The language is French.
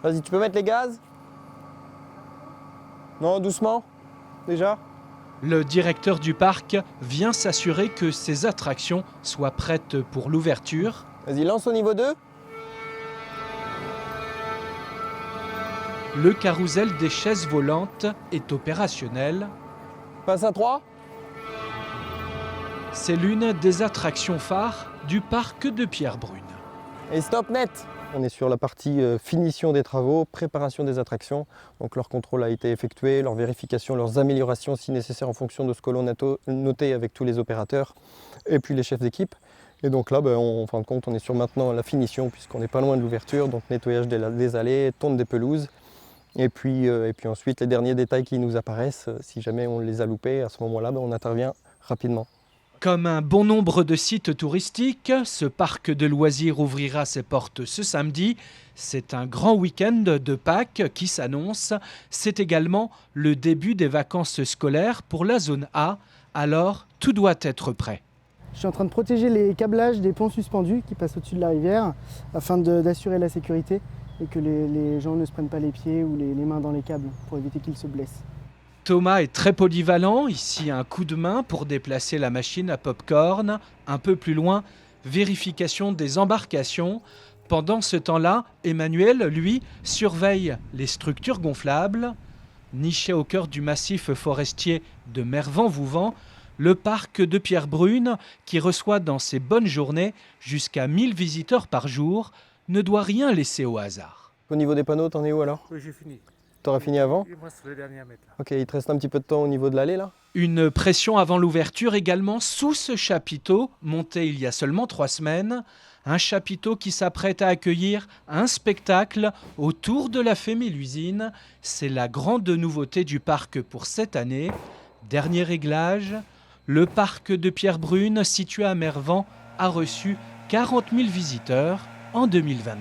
Vas-y, tu peux mettre les gaz? Non, doucement, déjà. Le directeur du parc vient s'assurer que ces attractions soient prêtes pour l'ouverture. Vas-y, lance au niveau 2. Le carrousel des chaises volantes est opérationnel. Passe à 3. C'est l'une des attractions phares du parc de Pierrebrune. Et stop net. On est sur la partie finition des travaux, préparation des attractions. Donc leur contrôle a été effectué, leur vérification, leurs améliorations si nécessaire en fonction de ce que l'on a noté avec tous les opérateurs et puis les chefs d'équipe. Et donc là, en fin de compte, on est sur maintenant la finition puisqu'on n'est pas loin de l'ouverture. Donc nettoyage des allées, tonte des pelouses. Et puis ensuite, les derniers détails qui nous apparaissent, si jamais on les a loupés, à ce moment-là, on intervient rapidement. Comme un bon nombre de sites touristiques, ce parc de loisirs ouvrira ses portes ce samedi. C'est un grand week-end de Pâques qui s'annonce. C'est également le début des vacances scolaires pour la zone A. Alors, tout doit être prêt. Je suis en train de protéger les câblages des ponts suspendus qui passent au-dessus de la rivière afin d'assurer la sécurité et que les gens ne se prennent pas les pieds ou les mains dans les câbles pour éviter qu'ils se blessent. Thomas est très polyvalent, ici un coup de main pour déplacer la machine à pop-corn. Un peu plus loin, vérification des embarcations. Pendant ce temps-là, Emmanuel, lui, surveille les structures gonflables. Niché au cœur du massif forestier de Mervan-Vouvant, le parc de Pierrebrune, qui reçoit dans ses bonnes journées jusqu'à 1000 visiteurs par jour, ne doit rien laisser au hasard. Au niveau des panneaux, t'en es où alors? Oui, j'ai fini. T'aurais fini avant? Il me reste le dernier à mettre là. Ok, il te reste un petit peu de temps au niveau de l'allée là? Une pression avant l'ouverture également sous ce chapiteau, monté il y a seulement 3 semaines. Un chapiteau qui s'apprête à accueillir un spectacle autour de la fée Mélusine. C'est la grande nouveauté du parc pour cette année. Dernier réglage, le parc de Pierrebrune, situé à Mervan, a reçu 40 000 visiteurs en 2022.